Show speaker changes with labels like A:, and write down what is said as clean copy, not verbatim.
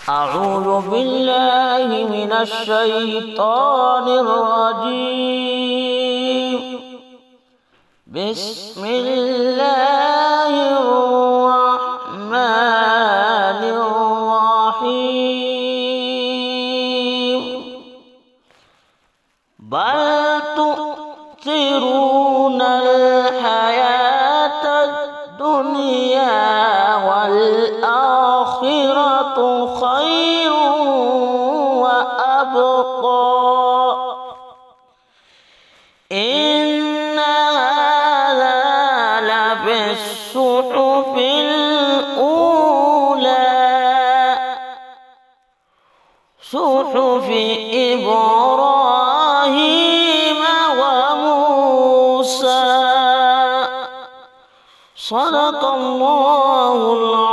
A: أعوذ بالله من الشيطان الرجيم. بسم الله الرحمن الرحيم. بل تؤثرون الحياة الدنيا والآخرة خير وأبقى. إن هذا لفي الصحف الأولى صحف إبراهيم وموسى. صدق الله العظيم.